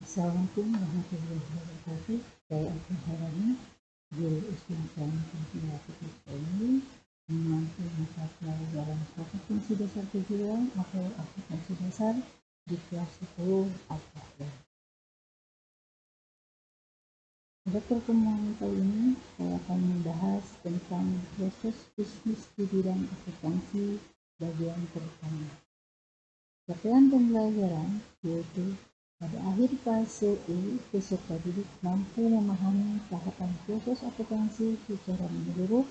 Assalamualaikum warahmatullahi wabarakatuh. Saya Abdul Harani, Guru Islam Sains Ilmiah ini mengampu mata pelajaran kompetensi dasar kejiwaan atau akuntansi dasar di kelas 10 Al-Fatihah. Pada pertemuan kali ini saya akan membahas tentang proses bisnis di bidang akuntansi bagian pertama. Capaian pembelajaran yaitu pada akhir fase E, peserta didik mampu memahami tahapan proses akuntansi secara menyeluruh,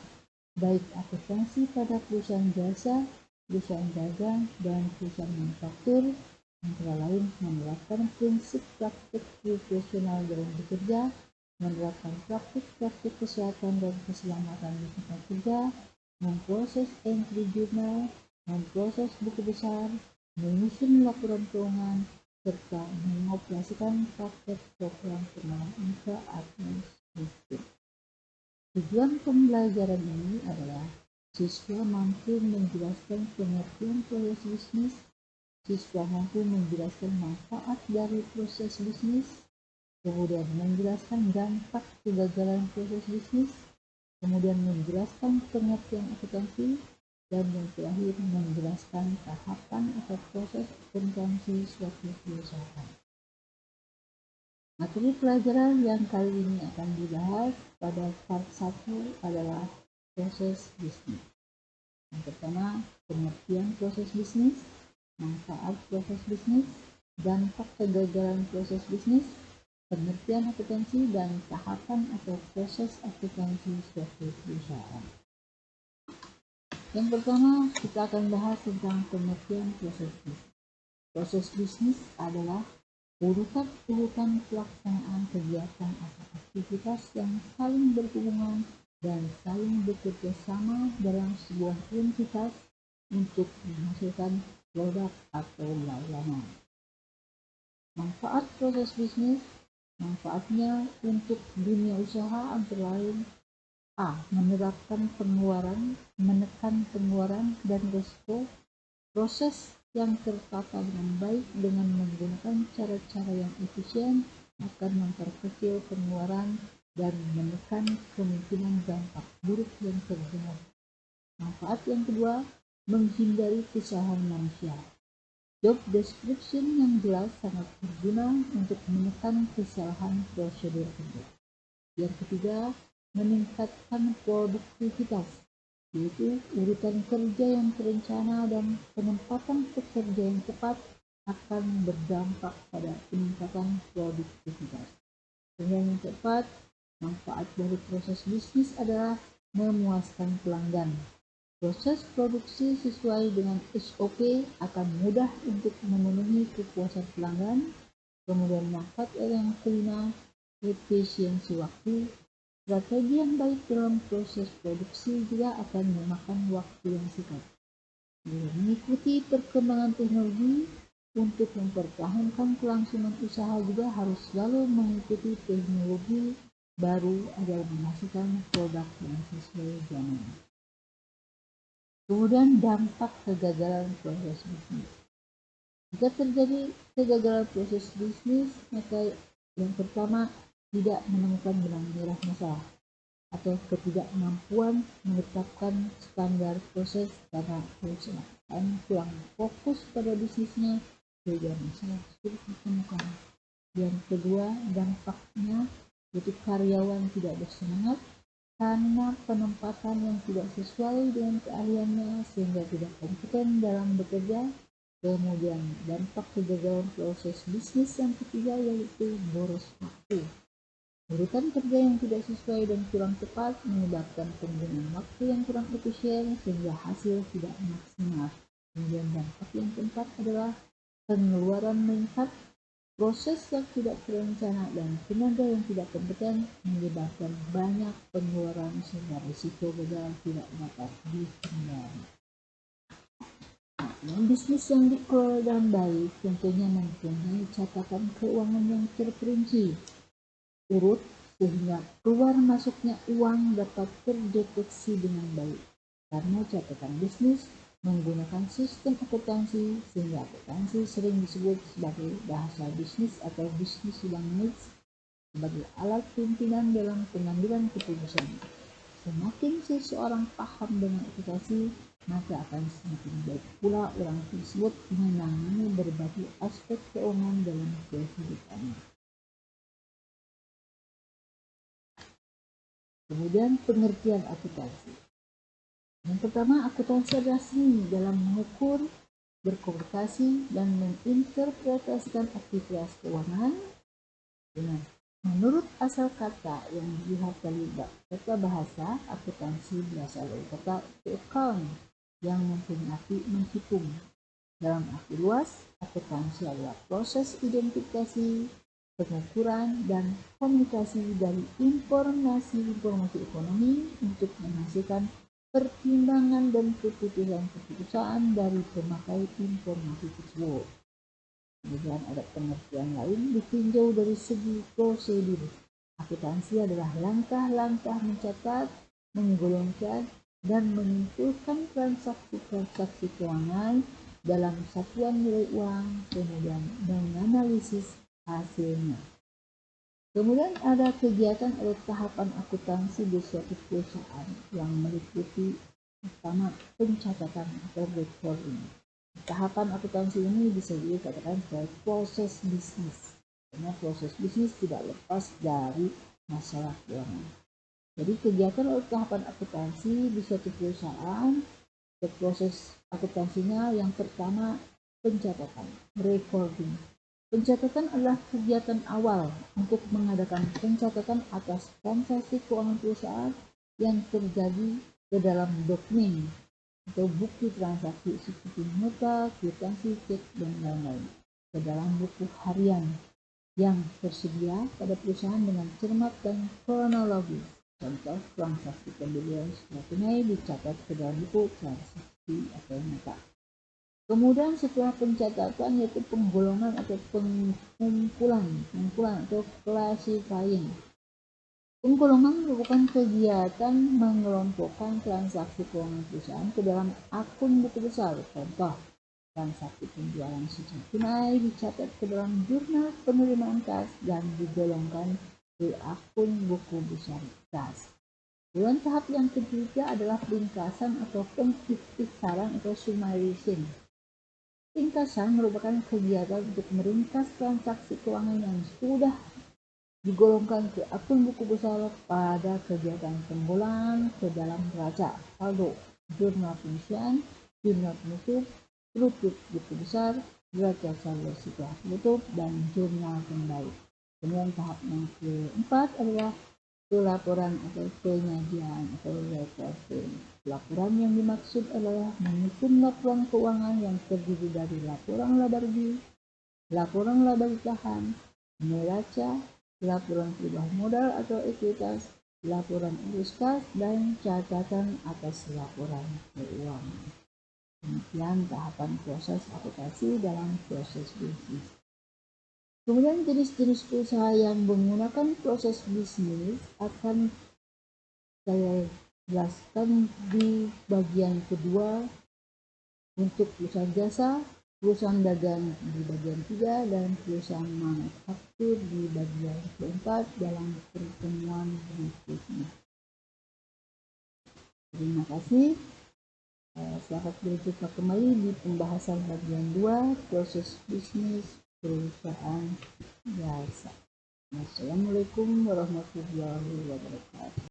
baik akuntansi pada perusahaan jasa, perusahaan dagang, dan perusahaan manufaktur, antara lain menerapkan prinsip praktik profesional dalam bekerja, menerapkan praktik-praktik kesehatan dan keselamatan di tempat kerja, memproses entry jurnal, memproses buku besar, menyusun laporan keuangan, serta mengoperasikan paket program pengelolaan infra administratif. Tujuan pembelajaran ini adalah siswa mampu menjelaskan pengertian proses bisnis, siswa mampu menjelaskan manfaat dari proses bisnis, kemudian menjelaskan dampak kegagalan proses bisnis, kemudian menjelaskan pengertian akuntansi, dan yang terakhir menjelaskan tahapan atau proses akuntansi suatu perusahaan. Materi pelajaran yang kali ini akan dibahas pada part 1 adalah proses bisnis. Yang pertama, pengertian proses bisnis, manfaat proses bisnis, dampak kegagalan proses bisnis, pengertian akuntansi, dan tahapan atau proses akuntansi suatu perusahaan. Yang pertama, kita akan bahas tentang pengertian proses bisnis. Proses bisnis adalah urutan-urutan pelaksanaan kegiatan atau aktivitas yang saling berhubungan dan saling bekerja sama dalam sebuah entitas untuk menghasilkan produk atau layanan. Manfaat proses bisnis, manfaatnya untuk dunia usaha antara lain: A. Menerapkan pengeluaran, menekan pengeluaran dan risiko. Proses yang tertata dengan baik dengan menggunakan cara-cara yang efisien akan memperkecil pengeluaran dan menekan kemungkinan dampak buruk yang terjadi. Manfaat yang kedua, menghindari kesalahan manusia. Job description yang jelas sangat berguna untuk menekan kesalahan prosedur kerja. Yang ketiga, meningkatkan produktivitas, yaitu urutan kerja yang terencana dan penempatan pekerja yang tepat akan berdampak pada peningkatan produktivitas. Dan yang keempat, manfaat dari proses bisnis adalah memuaskan pelanggan. Proses produksi sesuai dengan SOP akan mudah untuk memenuhi kepuasan pelanggan. Kemudian manfaat yang kelima, efisiensi waktu. Strategi yang baik dalam proses produksi juga akan memakan waktu yang singkat. Mengikuti perkembangan teknologi untuk mempertahankan kelangsungan usaha juga harus selalu mengikuti teknologi baru agar menghasilkan produk yang sesuai zaman. Kemudian dampak kegagalan proses bisnis. Jika terjadi kegagalan proses bisnis, maka yang pertama, tidak menemukan benang merah masalah atau ketidakmampuan menetapkan standar proses karena perusahaan kurang fokus pada bisnisnya sehingga masalah sulit ditemukan. Yang kedua, dampaknya yaitu karyawan tidak bersemangat karena penempatan yang tidak sesuai dengan keahliannya sehingga tidak kompeten dalam bekerja. Kemudian dampak kegagalan proses bisnis yang ketiga yaitu boros waktu. Urutan kerja yang tidak sesuai dan kurang tepat menyebabkan penggunaan waktu yang kurang efisien sehingga hasil tidak maksimal. Kemudian dampak yang keempat adalah pengeluaran meningkat. Proses yang tidak terencana dan tenaga yang tidak kompeten menyebabkan banyak pengeluaran sehingga risiko gagal tidak dapat dihindari. Bisnis yang dikelola dengan baik tentunya mempunyai catatan keuangan yang terperinci, urut, sehingga keluar masuknya uang dapat terdeteksi dengan baik. Karena catatan bisnis menggunakan sistem akuntansi, sehingga akuntansi sering disebut sebagai bahasa bisnis atau business language sebagai alat pimpinan dalam pengambilan keputusan. Semakin seseorang paham dengan akuntansi, maka akan semakin baik pula orang tersebut menangani berbagai aspek keuangan dalam kehidupannya. Kemudian pengertian akuntansi. Yang pertama, akuntansi adalah seni dalam mengukur, berkomunikasi, dan menginterpretasikan aktivitas keuangan. Menurut asal kata yang dilihat dari kata bahasa, akuntansi berasal dari kata to account yang mempunyai arti menghitung. Dalam arti luas, akuntansi adalah proses identifikasi, pengukuran, dan komunikasi dari informasi ekonomi untuk menghasilkan pertimbangan dan keputusan dari pemakai informasi tersebut. Kemudian ada pengertian lain ditinjau dari segi prosedur. Akuntansi adalah langkah-langkah mencatat, menggolongkan, dan menyimpulkan transaksi-transaksi keuangan dalam satuan nilai uang, kemudian menganalisis hasilnya. Kemudian ada kegiatan atau tahapan akuntansi di suatu perusahaan yang meliputi pertama pencatatan atau recording. Tahapan akuntansi ini bisa dikatakan sebagai proses bisnis, karena proses bisnis tidak lepas dari masalah keuangan. Jadi kegiatan atau tahapan akuntansi di suatu perusahaan, proses akuntansinya yang pertama pencatatan, recording. Pencatatan adalah kegiatan awal untuk mengadakan pencatatan atas transaksi keuangan perusahaan yang terjadi ke dalam dokumen atau bukti transaksi seperti nota, kwitansi, cek, dan lain-lain ke dalam buku harian yang tersedia pada perusahaan dengan cermat dan kronologis. Contoh, transaksi pembelian secara tunai dicatat ke dalam buku transaksi atau nota. Kemudian setelah pencatatan yaitu penggolongan atau pengumpulan atau classifying. Penggolongan merupakan kegiatan mengelompokkan transaksi keuangan perusahaan ke dalam akun buku besar. Contoh, transaksi penjualan secara tunai dicatat ke dalam jurnal penerimaan kas dan digolongkan ke akun buku besar kas. Kemudian tahap yang ketiga adalah ringkasan atau pengikhtisaran atau summarization. Ringkasan merupakan kegiatan untuk meringkas transaksi keuangan yang sudah digolongkan ke akun buku besar pada kegiatan penggolangan ke dalam neraca, saldo, jurnal penyisian, jurnal penutup buku besar, neraca saldo setelah penutup, dan jurnal kembali. Kemudian tahap yang keempat adalah pelaporan atau penyajian atau reporting. Laporan yang dimaksud adalah menyusun laporan keuangan yang terdiri dari laporan laba rugi, laporan laba ditahan, neraca, laporan perubahan modal atau ekuitas, laporan urus kas, dan catatan atas laporan keuangan. Demikian tahapan proses akuntansi dalam proses bisnis. Kemudian jenis-jenis usaha yang menggunakan proses bisnis akan saya jelaskan di bagian kedua untuk perusahaan jasa, perusahaan dagang di bagian 3, dan perusahaan manufaktur di bagian keempat dalam pertemuan berikutnya. Terima kasih. Selamat berjumpa kembali di pembahasan bagian 2 proses bisnis perusahaan jasa. Assalamualaikum warahmatullahi wabarakatuh.